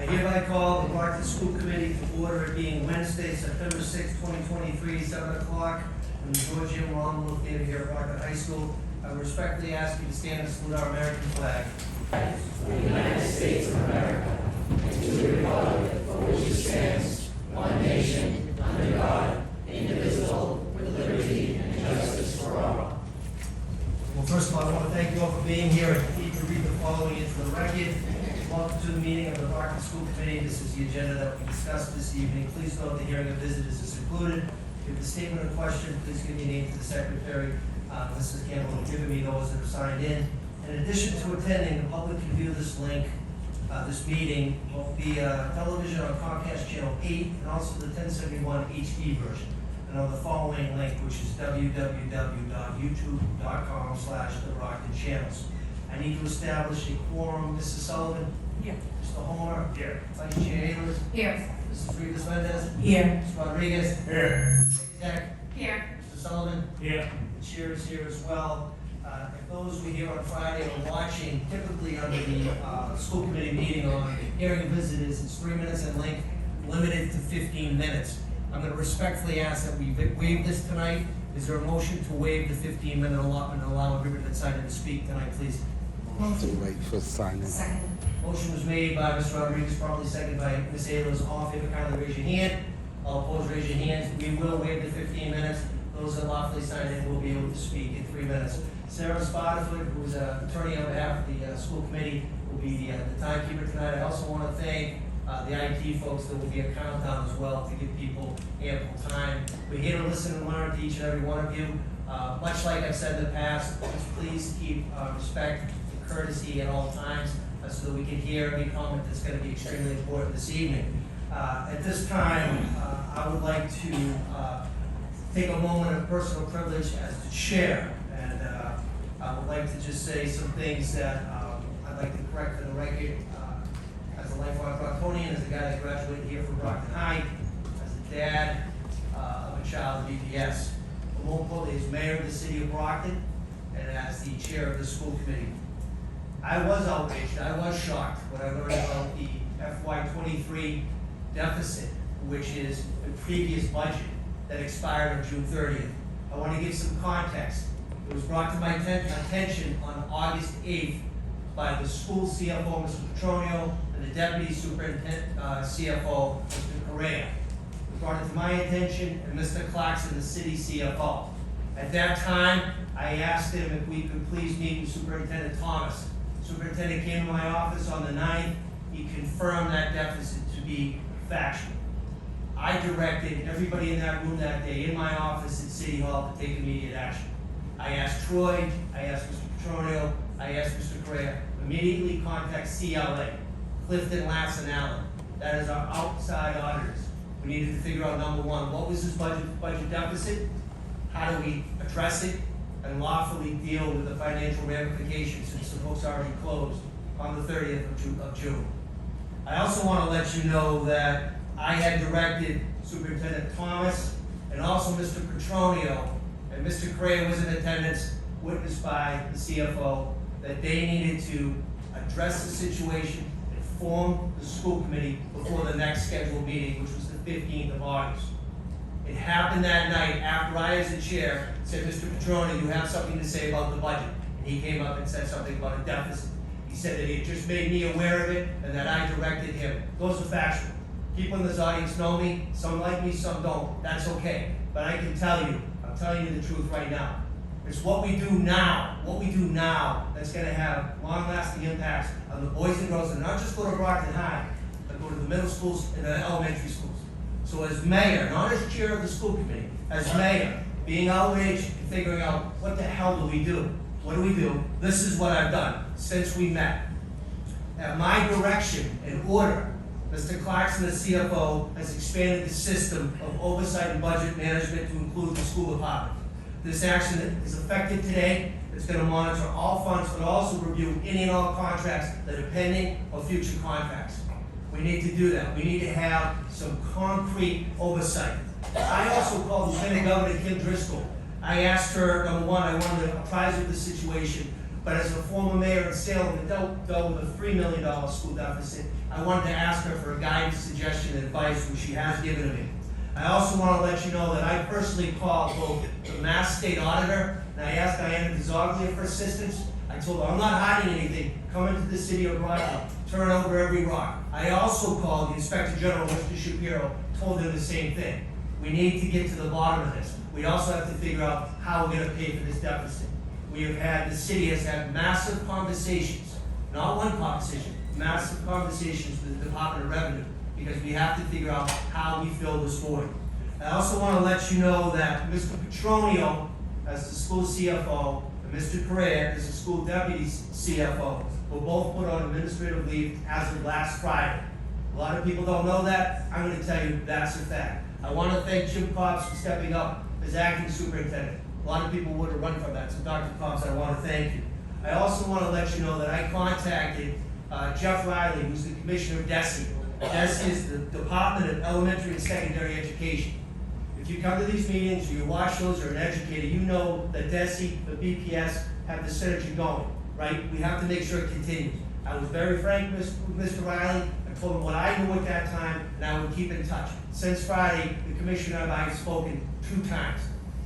hereby call the Brockton School Committee to order, it being Wednesday, September 6, 2023, 7 o'clock, in the Georgian Romano Theater here at Brockton High School. I respectfully ask you to stand and salute our American flag. The United States of America, and to the republic for which it stands, one nation, under God, indivisible, with liberty and justice for all. Well, first of all, I want to thank you all for being here and need to read the following into the record. Welcome to the meeting of the Brockton School Committee. This is the agenda that we discussed this evening. Please note the hearing of visitors is included. If you have a statement or question, please give your name to the secretary. Mrs. Campbell has given me those that are signed in. In addition to attending, the public can view this link, this meeting, both via television on Comcast Channel 8 and also the 1071 HD version. And on the following link, which is www.youtube.com/the Brockton channels. I need to establish a quorum. Mrs. Sullivan? Here. Mr. Homer? Here. Vice Chair Ayers? Here. Mrs. Rivas Mendez? Here. Mr. Rodriguez? Here. Zach? Here. Mr. Sullivan? Here. The chair is here as well. If those were here on Friday are watching, typically under the school committee meeting on hearing of visitors, it's 3 minutes in length, limited to 15 minutes. I'm going to respectfully ask that we waive this tonight. Is there a motion to waive the 15-minute allotment and allow everybody that's signed in to speak tonight, please? To wait for signing. Second. Motion was made by Mr. Rodriguez, probably seconded by Ms. Ayers. All in favor, kindly raise your hand. All opposed, raise your hands. We will waive the 15 minutes. Those that lawfully signed in will be able to speak in 3 minutes. Sarah Spotterfoot, who is an attorney on behalf of the school committee, will be the timekeeper tonight. I also want to thank the IT folks. There will be a countdown as well to give people ample time. We're here to listen and learn to each and every one of you. Much like I've said in the past, please keep respect and courtesy at all times so that we can hear any comment that's going to be extremely important this evening. At this time, I would like to take a moment of personal privilege as the chair, and I would like to just say some things that I'd like to correct for the record. As a lifelong Brocktonian, as a guy that graduated here from Brockton High, as a dad of a child of BPS, but more importantly, as mayor of the city of Brockton, and as the chair of the school committee. I was outraged, I was shocked when I learned about the FY23 deficit, which is the previous budget that expired on June 30th. I want to give some context. It was brought to my attention on August 8th by the school CFO, Mr. Petronio, and the deputy superintendent CFO, Mr. Correa. It brought it to my attention and Mr. Clarkson, the city CFO. At that time, I asked him if we could please meet with Superintendent Thomas. The superintendent came to my office on the 9th. He confirmed that deficit to be factual. I directed everybody in that room that day in my office at City Hall to take immediate action. I asked Troy, I asked Mr. Petronio, I asked Mr. Correa, immediately contact CLA, Clifton, Lass, and Allen. That is our outside auditors. We needed to figure out, number one, what was this budget deficit? How do we address it and lawfully deal with the financial ramifications since the books already closed on the 30th of June. I also want to let you know that I had directed Superintendent Thomas and also Mr. Petronio, and Mr. Correa was in attendance, witnessed by the CFO, that they needed to address the situation, inform the school committee before the next scheduled meeting, which was the 15th of August. It happened that night after I, as the chair, said, Mr. Petronio, you have something to say about the budget. And he came up and said something about a deficit. He said that he had just made me aware of it and that I directed him. Those are factual. People in this audience know me. Some like me, some don't. That's okay. But I can tell you, I'm telling you the truth right now. It's what we do now, that's going to have long-lasting impacts on the boys and girls that not just go to Brockton High, but go to the middle schools and the elementary schools. So as mayor, not as chair of the school committee, as mayor, being outraged and figuring out what the hell do we do? What do we do? This is what I've done since we met. At my direction and order, Mr. Clarkson, the CFO, has expanded the system of oversight and budget management to include the school department. This action is effective today. It's going to monitor all funds, but also review any and all contracts that are pending or future contracts. We need to do that. We need to have some concrete oversight. I also called Lieutenant Governor Kim Driscoll. I asked her, number one, I wanted to apprise her of the situation, but as a former mayor in Salem that dealt with a $3 million school deficit, I wanted to ask her for a guidance, suggestion, and advice, which she has given to me. I also want to let you know that I personally called both the Mass State Auditor, and I asked Diana Dzoglia for assistance. I told her, I'm not hiding anything, come into the city of Brockton, turn over every rock. I also called the Inspector General, Mr. Shapiro, told him the same thing. We need to get to the bottom of this. We also have to figure out how we're gonna pay for this deficit. The city has had massive conversations, not one conversation, massive conversations with the Department of Revenue, because we have to figure out how we fill this void. I also want to let you know that Mr. Petronio, as the school CFO, and Mr. Correa, as the school deputy CFO, were both put on administrative leave as of last Friday. A lot of people don't know that. I'm going to tell you that's a fact. I want to thank Jim Cobbs for stepping up as acting superintendent. A lot of people would have run from that, so Dr. Cobbs, I want to thank you. I also want to let you know that I contacted Jeff Riley, who's the commissioner of DESE. DESE is the Department of Elementary and Secondary Education. If you come to these meetings, or you watch those, or an educator, you know that DESE, the BPS, have the synergy going, right? We have to make sure it continues. I was very frank with Mr. Riley. I told him what I knew at that time, and I would keep in touch. Since Friday, the commissioner and I have spoken 2 times.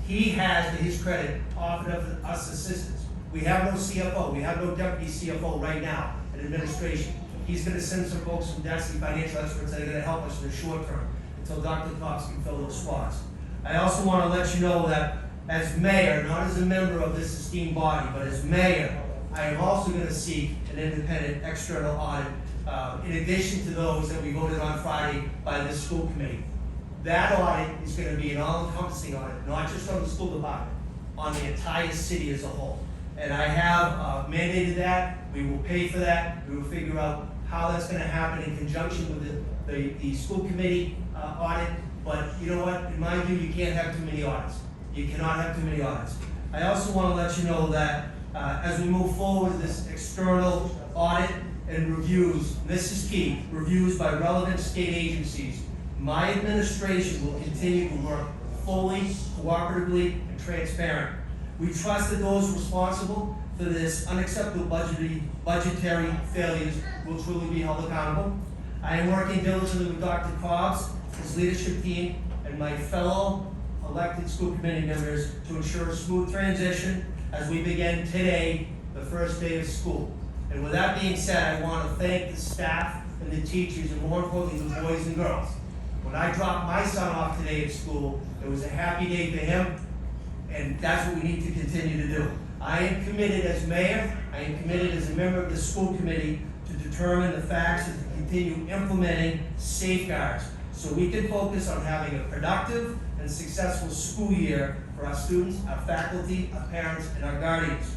He has, to his credit, offered us assistance. We have no CFO. We have no deputy CFO right now in administration. He's going to send some folks from DESE, financial experts, that are going to help us in the short term until Dr. Cox can fill those spots. I also want to let you know that as mayor, not as a member of this esteemed body, but as mayor, I am also going to seek an independent external audit in addition to those that we voted on Friday by the school committee. That audit is going to be an all-encompassing audit, not just on the school department, on the entire city as a whole. And I have mandated that. We will pay for that. We will figure out how that's going to happen in conjunction with the school committee audit. But you know what? In my view, you can't have too many audits. You cannot have too many audits. I also want to let you know that as we move forward with this external audit and reviews, this is key, reviews by relevant state agencies, my administration will continue to work fully, cooperatively, and transparent. We trust that those responsible for this unacceptable budgetary failures will truly be held accountable. I am working diligently with Dr. Cobbs, his leadership team, and my fellow elected school committee members to ensure a smooth transition as we begin today, the first day of school. And with that being said, I want to thank the staff and the teachers, and more importantly, the boys and girls. When I dropped my son off today at school, it was a happy day for him, and that's what we need to continue to do. I am committed as mayor, I am committed as a member of the school committee to determine the facts and to continue implementing safeguards so we can focus on having a productive and successful school year for our students, our faculty, our parents, and our guardians.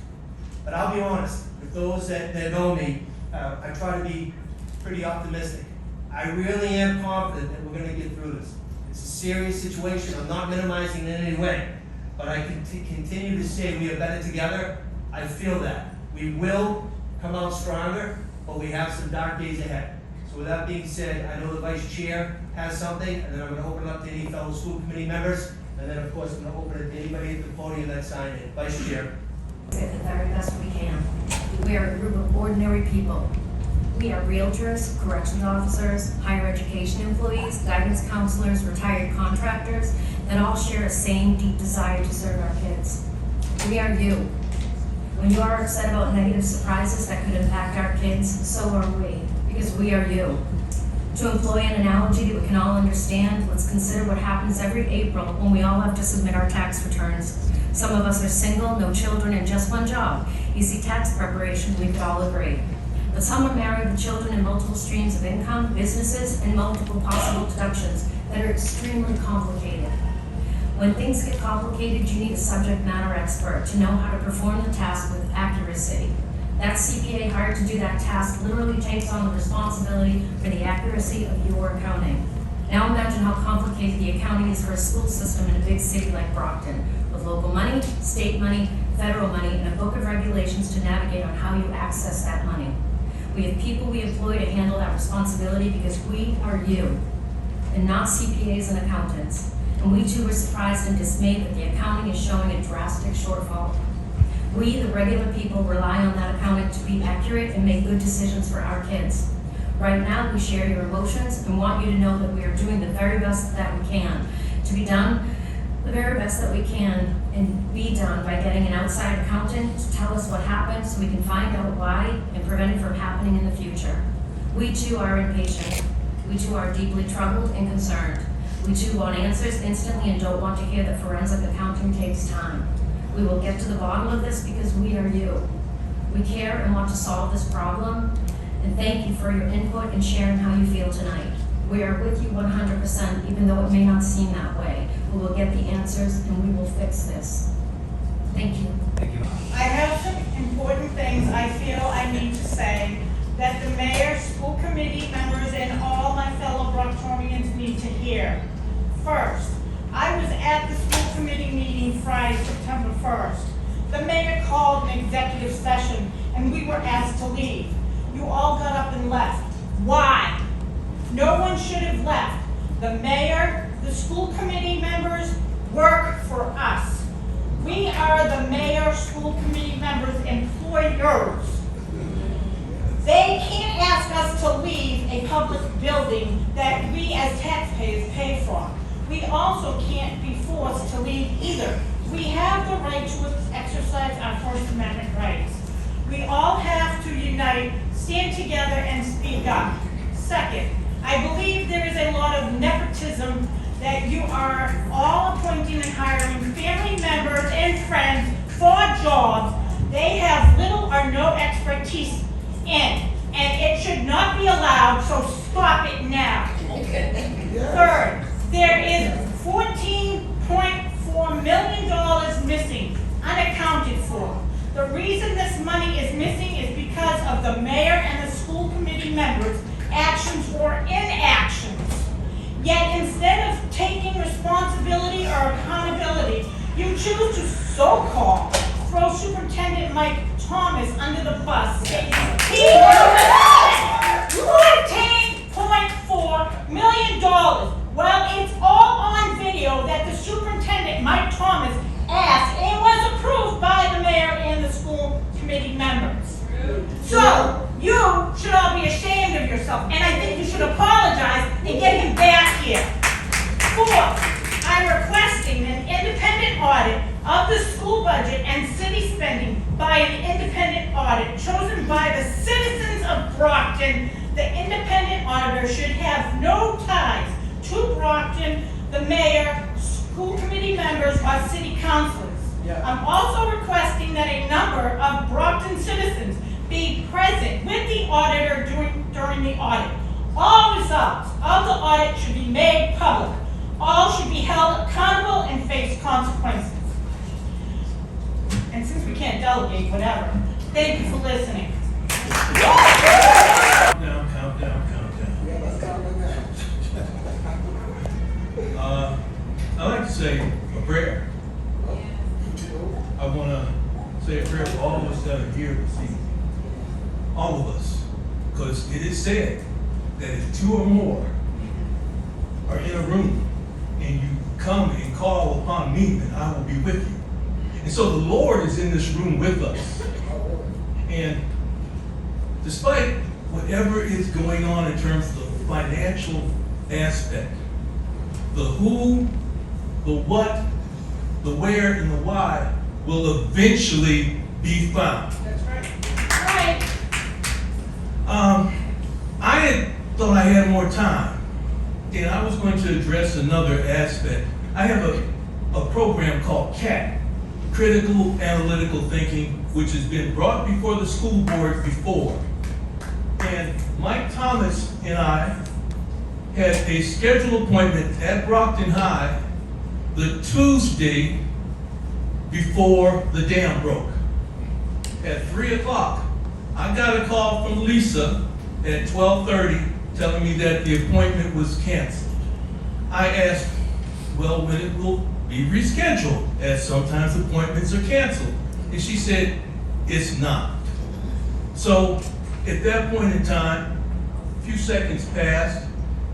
But I'll be honest, with those that know me, I try to be pretty optimistic. I really am confident that we're going to get through this. It's a serious situation. I'm not minimizing it in any way, but I can continue to say we are better together. I feel that. We will come out stronger, but we have some dark days ahead. So with that being said, I know the vice chair has something, and then I'm going to open it up to any fellow school committee members, and then of course I'm going to open it to anybody at the podium that signed in. Vice chair. Do the very best we can. We are a group of ordinary people. We are realtors, corrections officers, higher education employees, guidance counselors, retired contractors that all share a same deep desire to serve our kids. We are you. When you are upset about negative surprises that could impact our kids, so are we, because we are you. To employ an analogy that we can all understand, let's consider what happens every April when we all have to submit our tax returns. Some of us are single, no children, and just one job. Easy tax preparation, we could all agree. But some are married with children and multiple streams of income, businesses, and multiple possible deductions that are extremely complicated. When things get complicated, you need a subject matter expert to know how to perform the task with accuracy. That CPA hired to do that task literally takes on the responsibility for the accuracy of your accounting. Now imagine how complicated the accounting is for a school system in a big city like Brockton, with local money, state money, federal money, and a book of regulations to navigate on how you access that money. We have people we employ to handle that responsibility because we are you, and not CPAs and accountants. And we too were surprised and dismayed that the accounting is showing a drastic shortfall. We, the regular people, rely on that accounting to be accurate and make good decisions for our kids. Right now, we share your emotions and want you to know that we are doing the very best that we can to be done, the very best that we can and be done by getting an outside accountant to tell us what happened so we can find out why and prevent it from happening in the future. We too are impatient. We too are deeply troubled and concerned. We too want answers instantly and don't want to hear that forensic accounting takes time. We will get to the bottom of this because we are you. We care and want to solve this problem, and thank you for your input and sharing how you feel tonight. We are with you 100%, even though it may not seem that way. We will get the answers and we will fix this. Thank you. Thank you. I have some important things I feel I need to say that the mayor, school committee members, and all my fellow Brocktorians need to hear. First, I was at the school committee meeting Friday, September 1st. The mayor called an executive session and we were asked to leave. You all got up and left. Why? No one should have left. The mayor, the school committee members work for us. We are the mayor, school committee members' employers. They can't ask us to leave a public building that we as taxpayers pay for. We also can't be forced to leave either. We have the right to exercise our First Amendment rights. We all have to unite, stand together, and speak up. Second, I believe there is a lot of nepotism that you are all appointing and hiring family members and friends for jobs they have little or no expertise in, and it should not be allowed, so stop it now. Third, there is $14.4 million missing, unaccounted for. The reason this money is missing is because of the mayor and the school committee members' actions or inactions. Yet instead of taking responsibility or accountability, you choose to so-called throw Superintendent Mike Thomas under the bus, saying he $14.4 million. Well, it's all on video that the Superintendent Mike Thomas asked and was approved by the mayor and the school committee members. So, you should all be ashamed of yourself, and I think you should apologize and get him back here. Fourth, I'm requesting an independent audit of the school budget and city spending by an independent audit chosen by the citizens of Brockton. The independent auditor should have no ties to Brockton, the mayor, school committee members, or city councilors. I'm also requesting that a number of Brockton citizens be present with the auditor during the audit. All results of the audit should be made public. All should be held accountable and face consequences. And since we can't delegate, whatever, thank you for listening. I'd like to say a prayer. I want to say a prayer for all of us that are here this evening. All of us. Because it is said that if two or more are in a room and you come and call upon me, then I will be with you. And so the Lord is in this room with us. And despite whatever is going on in terms of the financial aspect, the who, the what, the where, and the why will eventually be found. That's right. All right. I thought I had more time, and I was going to address another aspect. I have a program called CAT, Critical Analytical Thinking, which has been brought before the school board before. And Mike Thomas and I had a scheduled appointment at Brockton High the Tuesday before the dam broke. At 3 o'clock, I got a call from Lisa at 12:30 telling me that the appointment was canceled. I asked, well, when it will be rescheduled, as sometimes appointments are canceled. And she said, it's not. So at that point in time, a few seconds passed,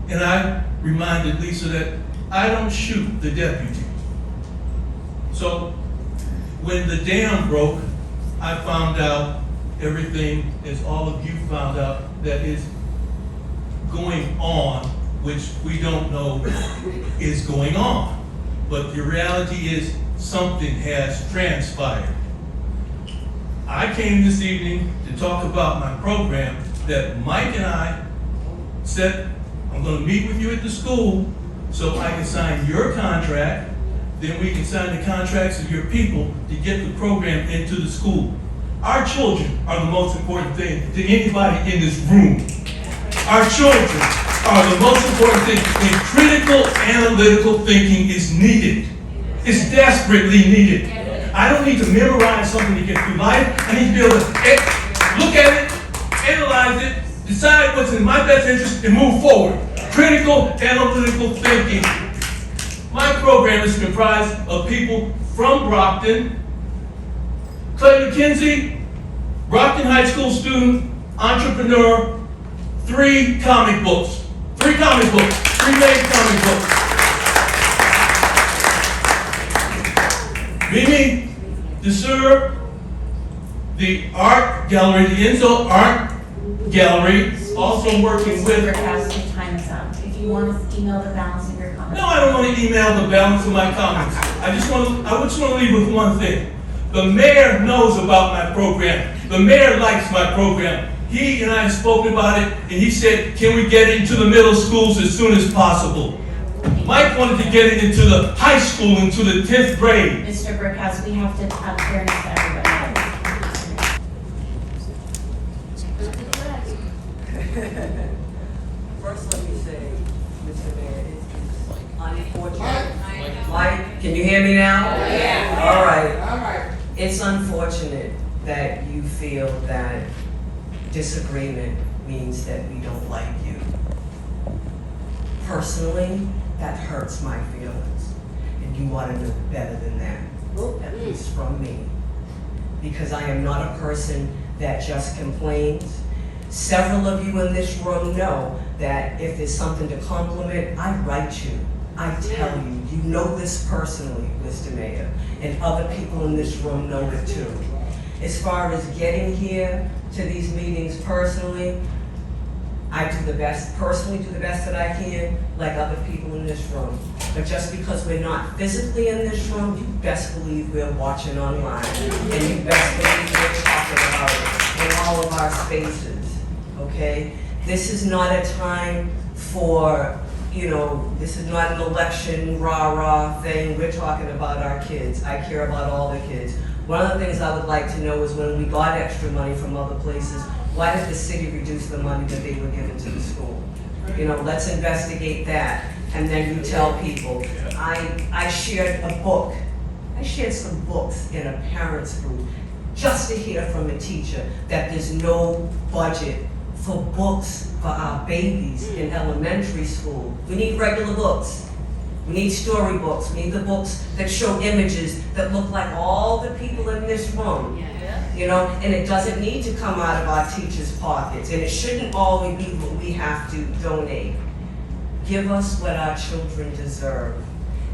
and I reminded Lisa that I don't shoot the deputy. So when the dam broke, I found out everything, as all of you found out, that is going on, which we don't know is going on. But the reality is something has transpired. I came this evening to talk about my program that Mike and I said, I'm gonna meet with you at the school so I can sign your contract, then we can sign the contracts of your people to get the program into the school. Our children are the most important thing to anybody in this room. Our children are the most important thing, and critical analytical thinking is needed. It's desperately needed. I don't need to memorize something to get through life. I need to be able to look at it, analyze it, decide what's in my best interest, and move forward. Critical analytical thinking. My program is comprised of people from Brockton, Clay McKenzie, Brockton High School student, entrepreneur, 3 comic books. 3 comic books. 3 made comic books. Mimi DeSur, the art gallery, the Enzo Art Gallery, also working with. Your time is up. If you want to email the balance of your comments. No, I don't want to email the balance of my comments. I just want to leave with one thing. The mayor knows about my program. The mayor likes my program. He and I have spoken about it, and he said, can we get it into the middle schools as soon as possible? Mike wanted to get it into the high school, into the 10th grade. Mr. Brickhouse, we have to have fairness to everybody. First, let me say, Mr. Mayor, it's unfortunate. Mike, can you hear me now? Yeah. All right. It's unfortunate that you feel that disagreement means that we don't like you. Personally, that hurts my feelings, and you ought to know better than that, at least from me. Because I am not a person that just complains. Several of you in this room know that if there's something to compliment, I write you. I tell you. You know this personally, Mr. Mayor, and other people in this room know it too. As far as getting here to these meetings personally, I do the best that I can, like other people in this room. But just because we're not physically in this room, you best believe we're watching online. And you best believe we're talking about it in all of our spaces, okay? This is not a time for, this is not an election rah-rah thing. We're talking about our kids. I care about all the kids. One of the things I would like to know is when we got extra money from other places, why did the city reduce the money that they were giving to the school? Let's investigate that. And then you tell people. I shared a book. I shared some books in a parents group just to hear from a teacher that there's no budget for books for our babies in elementary school. We need regular books. We need storybooks. We need the books that show images that look like all the people in this room. And it doesn't need to come out of our teachers' pockets, and it shouldn't always be what we have to donate. Give us what our children deserve.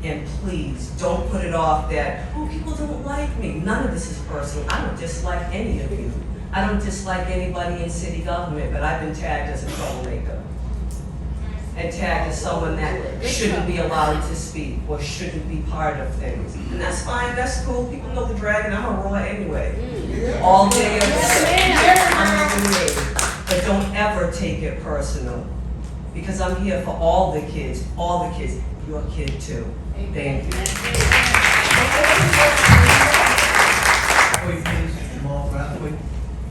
And please, don't put it off that, people don't like me. None of this is personal. I don't dislike any of you. I don't dislike anybody in city government, but I've been tagged as a troublemaker. And tagged as someone that shouldn't be allowed to speak or shouldn't be part of things. And that's fine, that's cool. People know the dragon, I'm a roar anyway. All day, every day. But don't ever take it personal. Because I'm here for all the kids, your kid too. Thank you.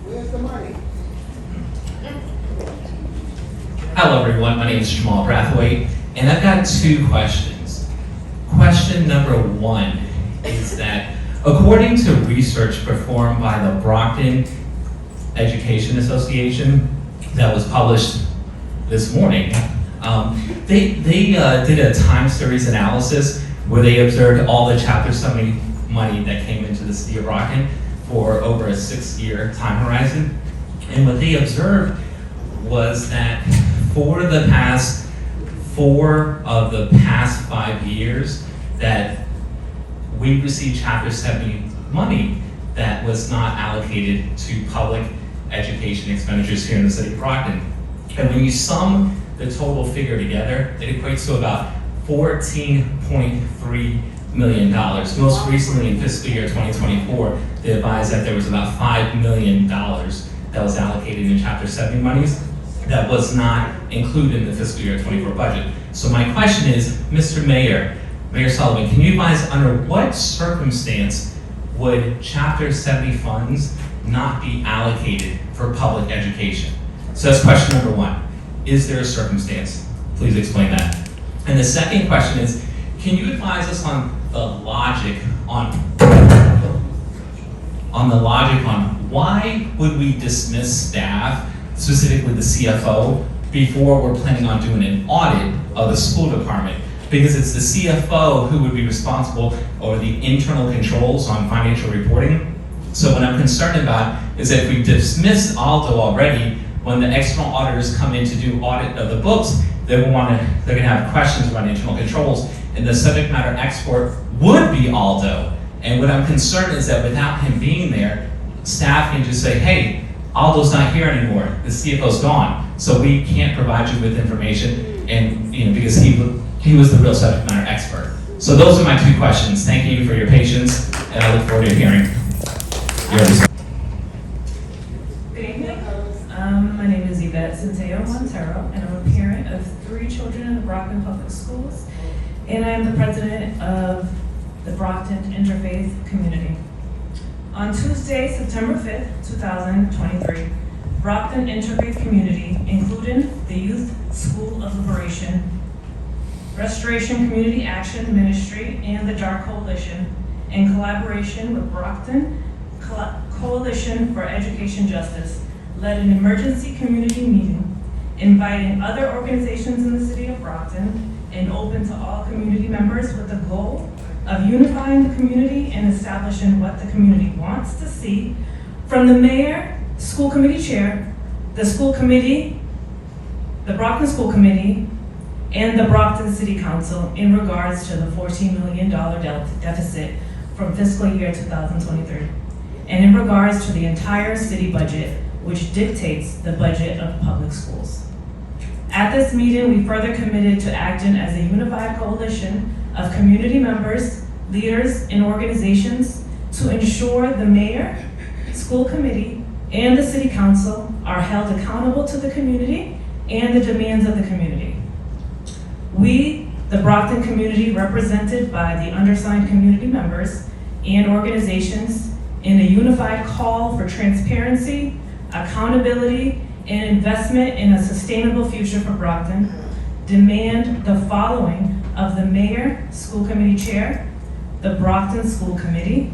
Where's the money? Hello everyone, my name is Jamal Brathwaite, and I've got 2 questions. Question number 1 is that according to research performed by the Brockton Education Association that was published this morning, they did a time series analysis where they observed all the Chapter 70 money that came into the city of Brockton for over a 6-year time horizon. And what they observed was that for the past 4 of the past 5 years that we received Chapter 70 money, that was not allocated to public education expenditures here in the city of Brockton. And when you sum the total figure together, it equates to about $14.3 million. Most recently in fiscal year 2024, they advised that there was about $5 million that was allocated in Chapter 70 monies that was not included in the fiscal year 24 budget. So my question is, Mr. Mayor Sullivan, can you advise under what circumstance would Chapter 70 funds not be allocated for public education? So that's question number one. Is there a circumstance? Please explain that. And the second question is, can you advise us on the logic on why would we dismiss staff, specifically the CFO, before we're planning on doing an audit of the school department? Because it's the CFO who would be responsible over the internal controls on financial reporting. So what I'm concerned about is that if we dismiss Aldo already, when the external auditors come in to do audit of the books, they're gonna have questions about internal controls, and the subject matter expert would be Aldo. And what I'm concerned is that without him being there, staff can just say, hey, Aldo's not here anymore, the CFO's gone, so we can't provide you with information, and because he was the real subject matter expert. So those are my two questions. Thank you for your patience, and I look forward to hearing your response. Good evening. My name is Yvette Centeo Montero, and I'm a parent of 3 children in the Brockton Public Schools, and I am the president of the Brockton Interfaith Community. On Tuesday, September 5th, 2023, Brockton Interfaith Community, including the Youth School of Liberation, Restoration Community Action Ministry, and the Dark Coalition, in collaboration with Brockton Coalition for Education Justice, led an emergency community meeting, inviting other organizations in the city of Brockton and open to all community members with the goal of unifying the community and establishing what the community wants to see from the mayor, school committee chair, the school committee, the Brockton School Committee, and the Brockton City Council in regards to the $14 million deficit from fiscal year 2023, and in regards to the entire city budget, which dictates the budget of public schools. At this meeting, we further committed to acting as a unified coalition of community members, leaders, and organizations to ensure the mayor, school committee, and the city council are held accountable to the community and the demands of the community. We, the Brockton community, represented by the undersigned community members and organizations, in a unified call for transparency, accountability, and investment in a sustainable future for Brockton, demand the following of the mayor, school committee chair, the Brockton School Committee,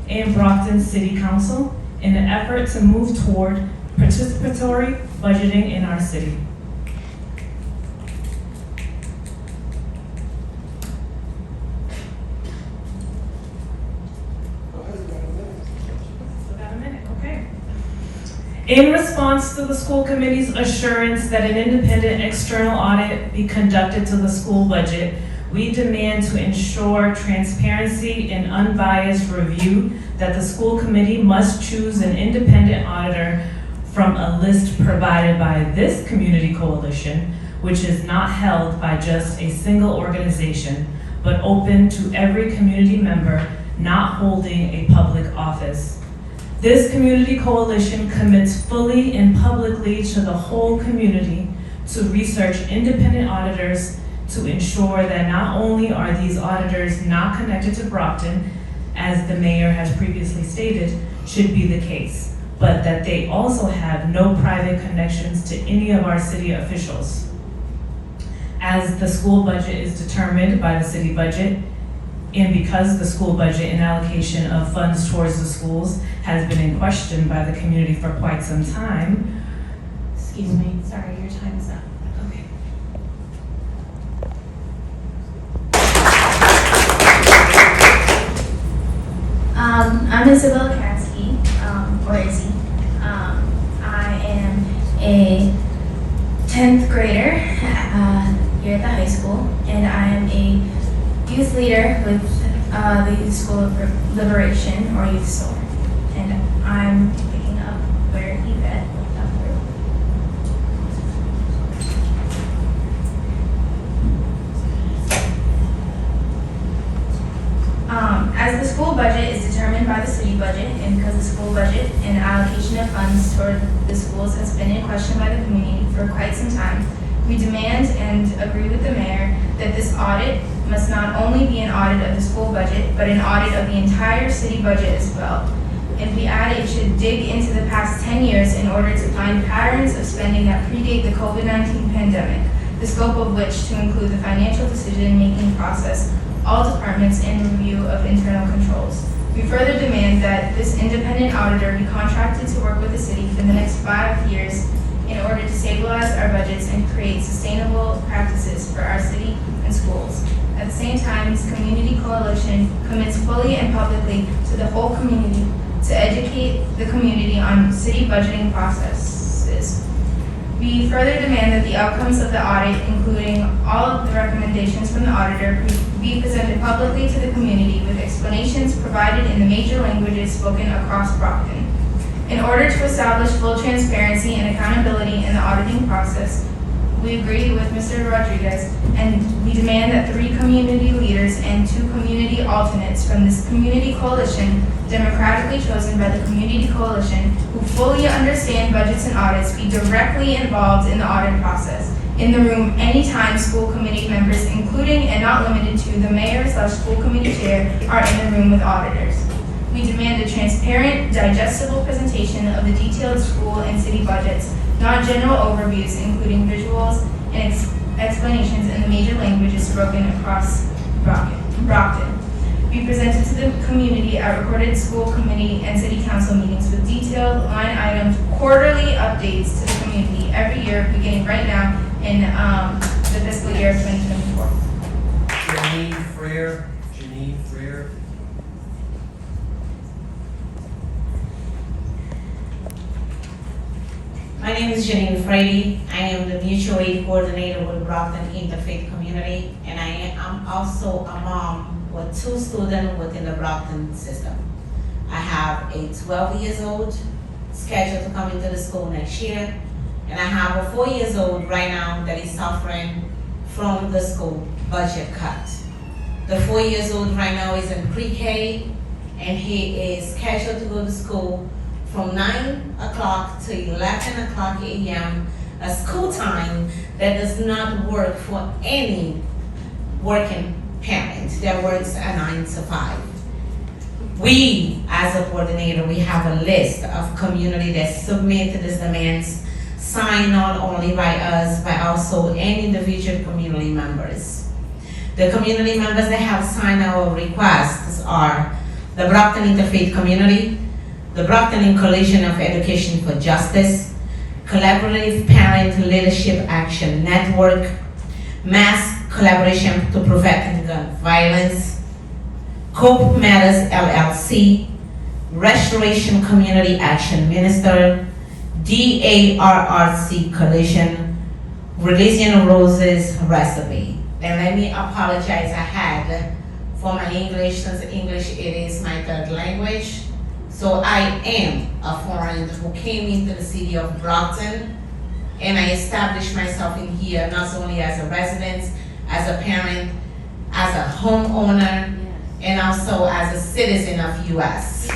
and Brockton City Council in an effort to move toward participatory budgeting in our city. In response to the school committee's assurance that an independent external audit be conducted to the school budget, we demand to ensure transparency and unbiased review that the school committee must choose an independent auditor from a list provided by this community coalition, which is not held by just a single organization, but open to every community member not holding a public office. This community coalition commits fully and publicly to the whole community to research independent auditors to ensure that not only are these auditors not connected to Brockton, as the mayor has previously stated should be the case, but that they also have no private connections to any of our city officials. As the school budget is determined by the city budget, and because the school budget and allocation of funds towards the schools has been in question by the community for quite some time. Excuse me, sorry, your time is up. Okay. I'm Isabel Katsky, or Izzy. I am a 10th grader here at the high school, and I am a youth leader with the Youth School of Liberation, or Youth Soul. I'm picking up where Yvette left off. As the school budget is determined by the city budget, and because the school budget and allocation of funds toward the schools has been in question by the community for quite some time, we demand and agree with the mayor that this audit must not only be an audit of the school budget, but an audit of the entire city budget as well. And we add it should dig into the past 10 years in order to find patterns of spending that predate the COVID-19 pandemic, the scope of which to include the financial decision-making process, all departments, and review of internal controls. We further demand that this independent auditor be contracted to work with the city for the next 5 years in order to stabilize our budgets and create sustainable practices for our city and schools. At the same time, this community coalition commits fully and publicly to the whole community to educate the community on city budgeting processes. We further demand that the outcomes of the audit, including all of the recommendations from the auditor, be presented publicly to the community with explanations provided in the major languages spoken across Brockton. In order to establish full transparency and accountability in the auditing process, we agree with Mr. Rodriguez, and we demand that 3 community leaders and 2 community alternates from this community coalition, democratically chosen by the community coalition, who fully understand budgets and audits, be directly involved in the audit process. In the room anytime school committee members, including and not limited to the mayor/school committee chair, are in the room with auditors. We demand a transparent, digestible presentation of the detailed school and city budgets, not general overviews, including visuals and explanations in the major languages spoken across Brockton. Be presented to the community at recorded school committee and city council meetings with detailed line items, quarterly updates to the community every year, beginning right now in the fiscal year of 2024. Janine Freer. My name is Janine Frady. I am the mutual aid coordinator with Brockton Interfaith Community, and I am also a mom with 2 students within the Brockton system. I have a 12 years old scheduled to come into the school next year, and I have a 4 years old right now that is suffering from the school budget cut. The 4 years old right now is in pre-K, and he is scheduled to go to school from 9 o'clock to 11 o'clock a.m., a school time that does not work for any working parent that works a 9 to 5. We, as a coordinator, we have a list of community that submit these demands, signed not only by us, but also any individual community members. The community members that have signed our requests are the Brockton Interfaith Community, the Brockton Coalition of Education for Justice, Collaborative Parent Leadership Action Network, Mass Collaboration to Prevent Gun Violence, Cope Matters LLC, Restoration Community Action Minister, DARRC Coalition, Religion Roses Recipe. And let me apologize ahead for my English, since English it is my 3rd language. So I am a foreigner who came into the city of Brockton, and I established myself in here not only as a resident, as a parent, as a homeowner, and also as a citizen of US.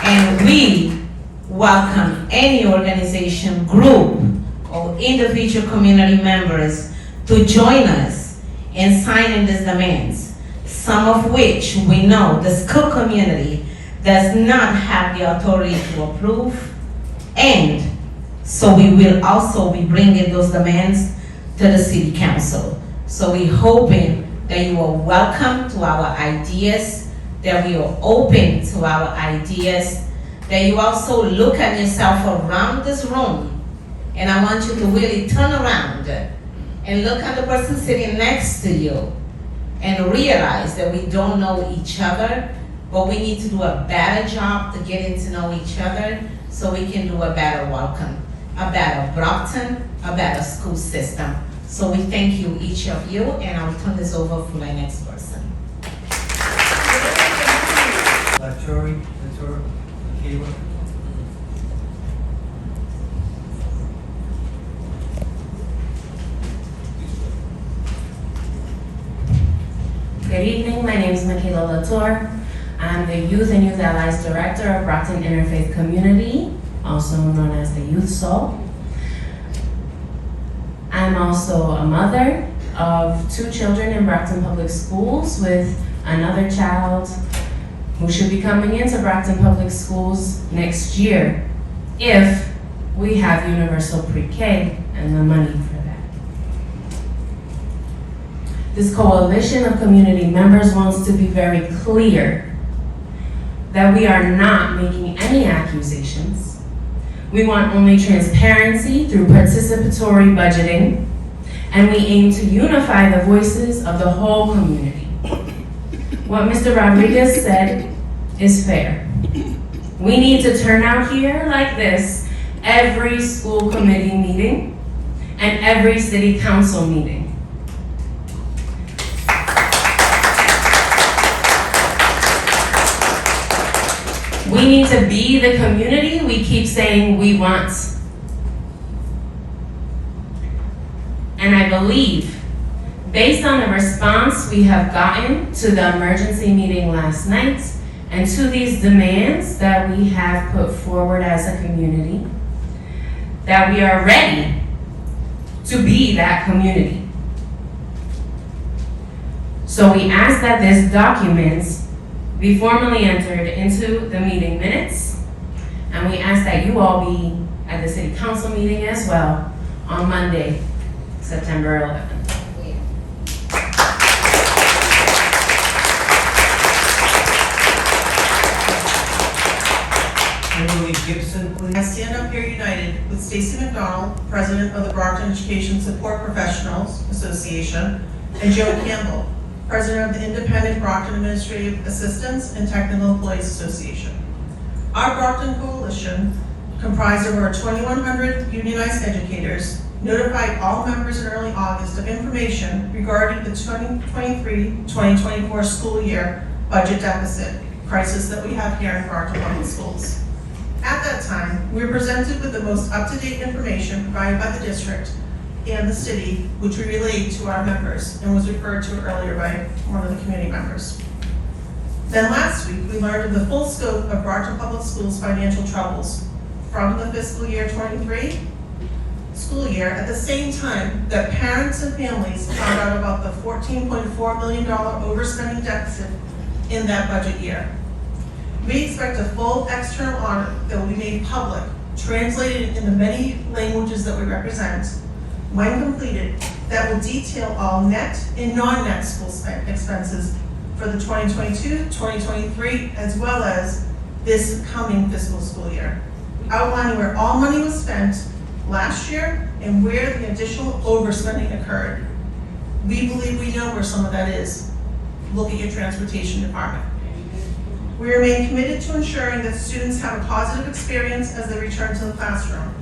And we welcome any organization, group, or individual community members to join us in signing these demands, some of which we know the school community does not have the authority to approve, and so we will also be bringing those demands to the city council. So we're hoping that you are welcome to our ideas, that we are open to our ideas, that you also look at yourself around this room, and I want you to really turn around and look at the person sitting next to you and realize that we don't know each other, but we need to do a better job to getting to know each other so we can do a better welcome, a better Brockton, a better school system. So we thank you, each of you, and I'll turn this over for my next person. Laturi, Kiva. Good evening, my name is Michaela Latour. I'm the Youth and Youth Allies Director of Brockton Interfaith Community, also known as the Youth Soul. I'm also a mother of 2 children in Brockton Public Schools with another child who should be coming into Brockton Public Schools next year if we have universal pre-K and the money for that. This coalition of community members wants to be very clear that we are not making any accusations. We want only transparency through participatory budgeting, and we aim to unify the voices of the whole community. What Mr. Rodriguez said is fair. We need to turn out here like this every school committee meeting and every city council meeting. We need to be the community we keep saying we want. And I believe, based on the response we have gotten to the emergency meeting last night and to these demands that we have put forward as a community, that we are ready to be that community. So we ask that this document be formally entered into the meeting minutes, and we ask that you all be at the city council meeting as well on Monday, September 11th. Emily Gibson, please. I stand up here united with Stacy McDonald, President of the Brockton Education Support Professionals Association, and Joe Campbell, President of the Independent Brockton Administrative Assistants and Technical Employees Association. Our Brockton Coalition, comprised of over 2,100 unionized educators, notified all members in early August of information regarding the 2023-2024 school year budget deficit crisis that we have here in Brockton Public Schools. At that time, we were presented with the most up-to-date information provided by the district and the city, which we relayed to our members and was referred to earlier by one of the community members. Then last week, we learned of the full scope of Brockton Public Schools' financial troubles from the fiscal year 23 school year, at the same time that parents and families found out about the $14.4 million overspending deficit in that budget year. We expect a full external audit that will be made public, translated in the many languages that we represent, when completed, that will detail all net and non-net school expenses for the 2022-2023, as well as this coming fiscal school year, outlining where all money was spent last year and where the additional overspending occurred. We believe we know where some of that is. Look at your transportation department. We remain committed to ensuring that students have a positive experience as they return to the classroom.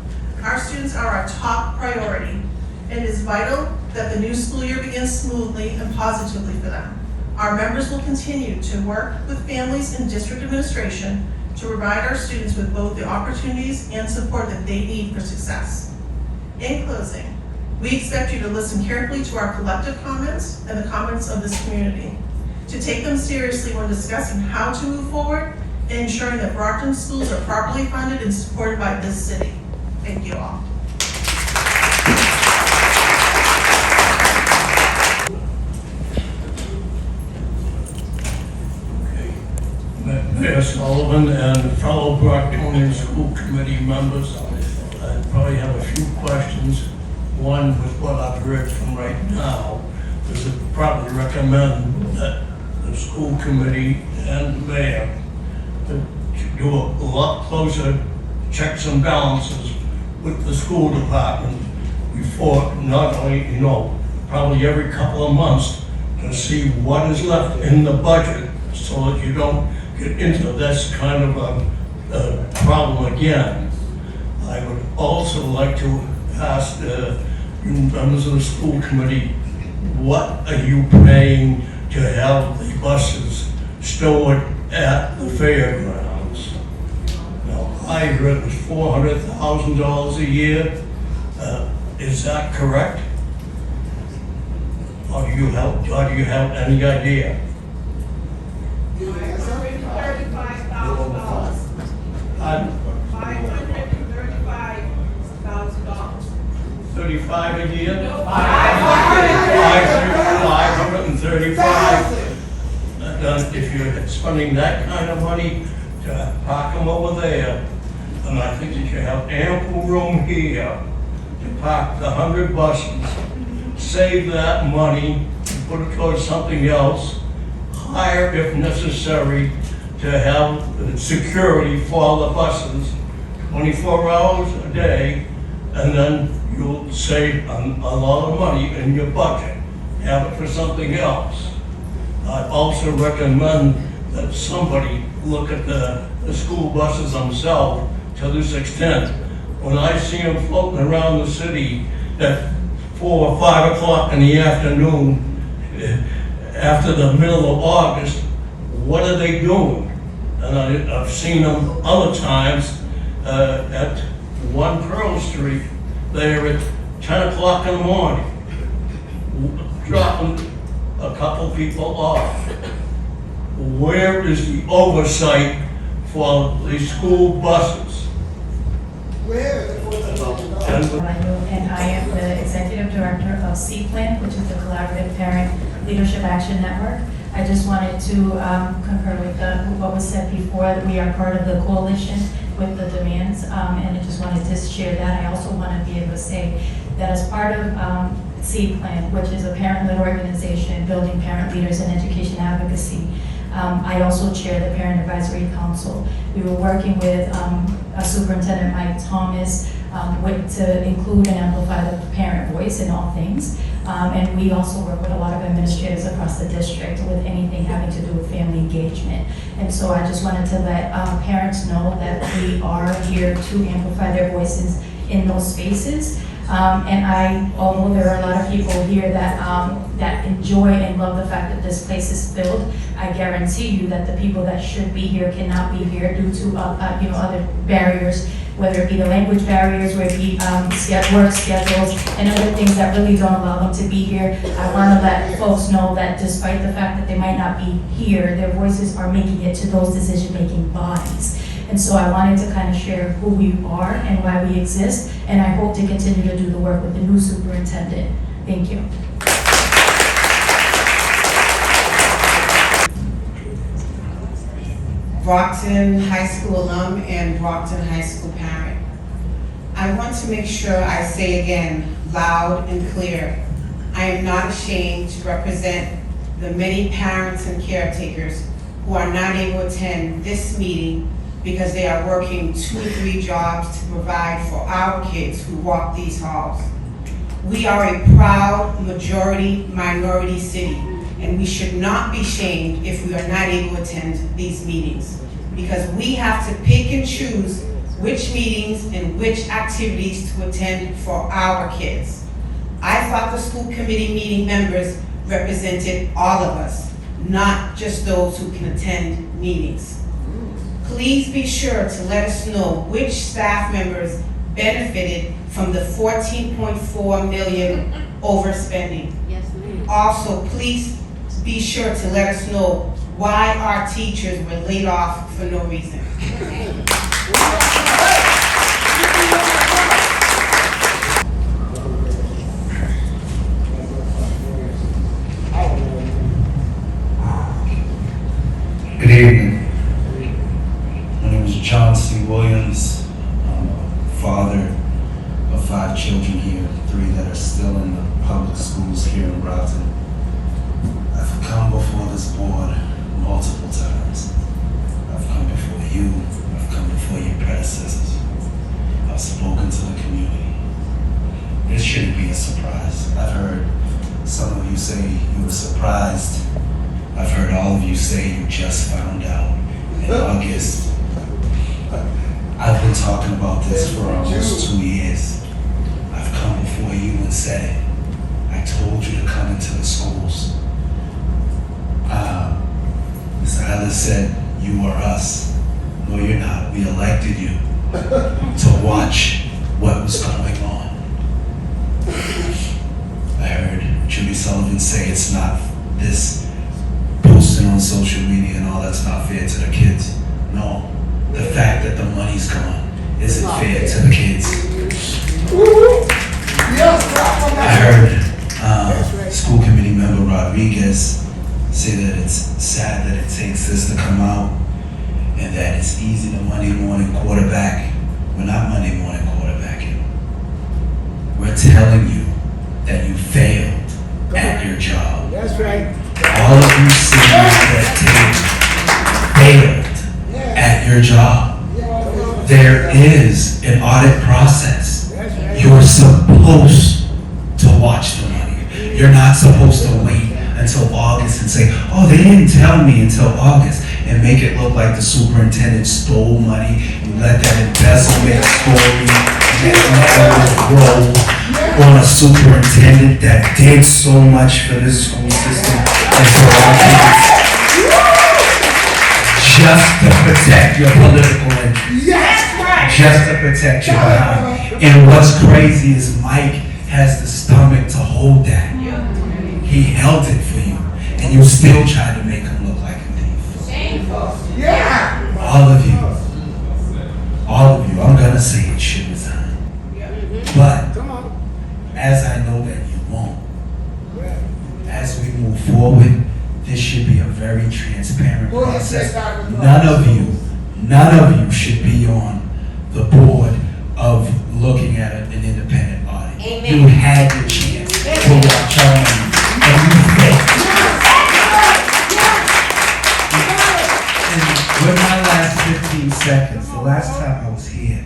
Our students are our top priority, and it is vital that the new school year begins smoothly and positively for them. Our members will continue to work with families and district administration to provide our students with both the opportunities and support that they need for success. In closing, we expect you to listen carefully to our collective comments and the comments of this community, to take them seriously when discussing how to move forward and ensuring that Brockton schools are properly funded and supported by this city. Thank you all. Mayor Sullivan and fellow Brocktonian school committee members, I probably have a few questions. One, with what I've heard from right now, is to probably recommend that the school committee and the mayor to do a lot closer checks and balances with the school department before, not only, probably every couple of months, to see what is left in the budget so that you don't get into this kind of a problem again. I would also like to ask you members of the school committee, what are you paying to have the buses stored at the fairgrounds. Now, I heard it was $400,000 a year. Is that correct? Or do you have any idea? $535,000. $535,000. 35 a year? No, 535. If you're spending that kind of money to park them over there, then I think that you have ample room here to park the 100 buses, save that money, and put it towards something else, hire if necessary to have security for the buses 24 hours a day, and then you'll save a lot of money in your budget. Have it for something else. I also recommend that somebody look at the school buses themselves to this extent. When I see them floating around the city at 4 or 5 o'clock in the afternoon, after the middle of August, what are they doing? And I've seen them other times at 1 Pearl Street. They're at 10 o'clock in the morning, dropping a couple people off. Where is the oversight for the school buses? And I am the Executive Director of C-Plan, which is the Collaborative Parent Leadership Action Network. I just wanted to concur with what was said before, that we are part of the coalition with the demands, and I just wanted to share that. I also want to be able to say that as part of C-Plan, which is a parent-led organization building parent leaders in education advocacy, I also chair the Parent Advisory Council. We were working with Superintendent Mike Thomas to include and amplify the parent voice in all things. And we also work with a lot of administrators across the district with anything having to do with family engagement. And so I just wanted to let parents know that we are here to amplify their voices in those spaces. And although there are a lot of people here that enjoy and love the fact that this place is filled, I guarantee you that the people that should be here cannot be here due to other barriers, whether it be the language barriers, whether it be work schedules, and other things that really don't allow them to be here. I want to let folks know that despite the fact that they might not be here, their voices are making it to those decision-making bodies. And so I wanted to kind of share who we are and why we exist, and I hope to continue to do the work with the new superintendent. Thank you. Brockton High School alum and Brockton High School parent. I want to make sure I say again, loud and clear, I am not ashamed to represent the many parents and caretakers who are not able to attend this meeting because they are working 2 or 3 jobs to provide for our kids who walk these halls. We are a proud majority-minority city, and we should not be shamed if we are not able to attend these meetings, because we have to pick and choose which meetings and which activities to attend for our kids. I thought the school committee meeting members represented all of us, not just those who can attend meetings. Please be sure to let us know which staff members benefited from the $14.4 million overspending. Yes, ma'am. Also, please be sure to let us know why our teachers were laid off for no reason. Good evening. My name is John C. Williams. I'm a father of 5 children here, 3 that are still in the public schools here in Brockton. I've come before this board multiple times. I've come before you. I've come before your predecessors. I've spoken to the community. This shouldn't be a surprise. I've heard some of you say you were surprised. I've heard all of you say you just found out in August. I've been talking about this for almost 2 years. I've come before you and said it. I told you to come into the schools. Ms. Ellis said you telling you that you failed at your job. That's right. All of you sitting at that table failed at your job. There is an audit process. You're supposed to watch the money. You're not supposed to wait until August and say, oh, they didn't tell me until August, and make it look like the superintendent stole money. You let that embezzlement story roll on a superintendent that did so much for this school system and for our kids. Just to protect your political interests. Just to protect your behind. And what's crazy is Mike has the stomach to hold that. He held it for you, and you still tried to make him look like a thief. Yeah. All of you, I'm gonna say it should resign. But as I know that you won't, as we move forward, this should be a very transparent process. None of you should be on the board of looking at an independent audit. You had your chance to watch on, and you failed. And with my last 15 seconds, the last time I was here,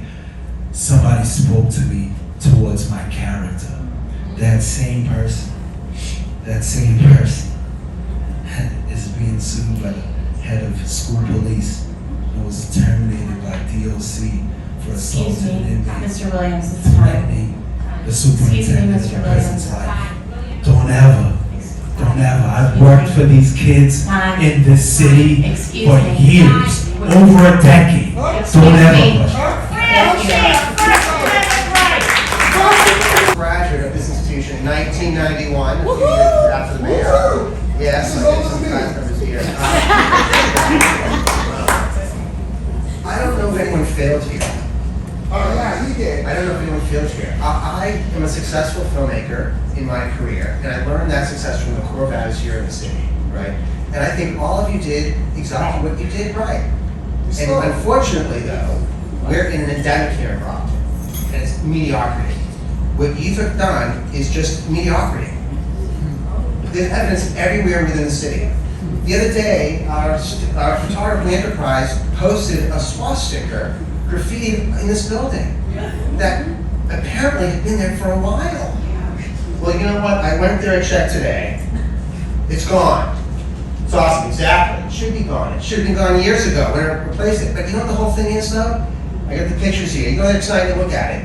somebody spoke to me towards my character. That same person is being sued by the head of school police and was terminated by DOC for assaulting an inmate, Mr. Williams, it's time. threatening the superintendent of Mr. the person's Williams. life. Don't ever. I've worked for these kids in this city for years, over a decade. Don't ever push. Graduate of this institution in 1991, a few years after the mayor. Yes, I did some class members here. I don't know if anyone failed here. Oh, yeah, he did. I don't know if anyone failed here. I am a successful filmmaker in my career, and I learned that success from the core values here in the city, right? And I think all of you did exactly what you did right. And unfortunately, though, we're in an endemic here in Brockton, and it's mediocrity. What you have done is just mediocrity. There's evidence everywhere within the city. The other day, our photography enterprise posted a swastika graffiti in this building that apparently had been there for a while. Well, you know what? I went there and checked today. It's gone. It's awesome, exactly. It should be gone. It should have been gone years ago when I replaced it. But you know what the whole thing is, though? I got the pictures here. You go there tonight and look at it.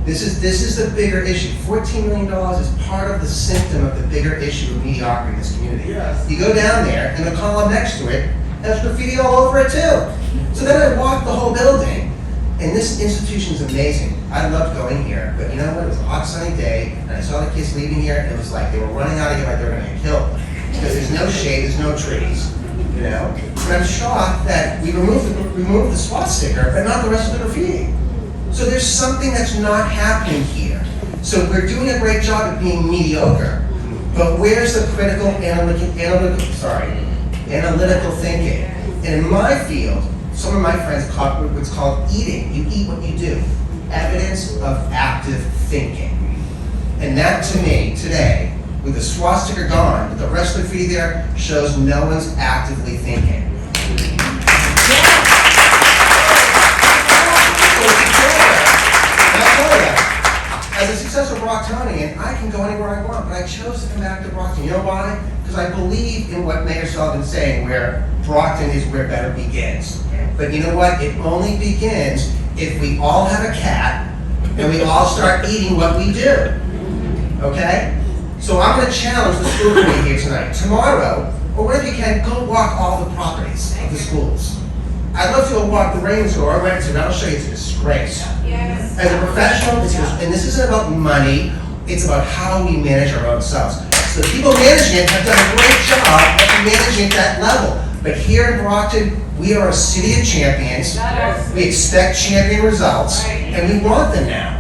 This is the bigger issue. $14 million is part of the symptom of the bigger issue of mediocrity in this community. Yes. You go down there, and the column next to it has graffiti all over it too. So then I walked the whole building, and this institution is amazing. I loved going here, but you know what? It was a hot sunny day, and I saw the kids leaving here, and it was like they were running out of here like they were going to get killed. Because there's no shade, there's no trees, you know? And I'm shocked that we removed the swastika, but not the rest of the graffiti. So there's something that's not happening here. So we're doing a great job at being mediocre, but where's the critical analytical thinking? And in my field, some of my friends call it what's called eating. You eat what you do. Evidence of active thinking. And that to me, today, with the swastika gone, with the rest of the graffiti there, shows no one's actively thinking. As a successful Brocktonian, I can go anywhere I want, but I chose to come back to Brockton. You know why? Because I believe in what Mayor Sullivan's saying, where Brockton is where better begins. But you know what? It only begins if we all have a cat and we all start eating what we do. Okay? So I'm going to challenge the school committee here tonight. Tomorrow, or whenever you can, go walk all the properties of the schools. I'd love to go walk the Raymond School or Renton. I'll show you it's a disgrace. Yes. As a professional, and this isn't about money, it's about how we manage our own selves. So the people managing it have done a great job at managing at that level. But here in Brockton, we are a city of champions. We expect champion results, and we want them now.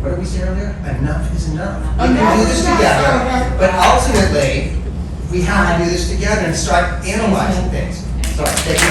What did we say earlier? Enough is enough. We can do this together, but ultimately, we have to do this together and start analyzing things. Sorry, thank you.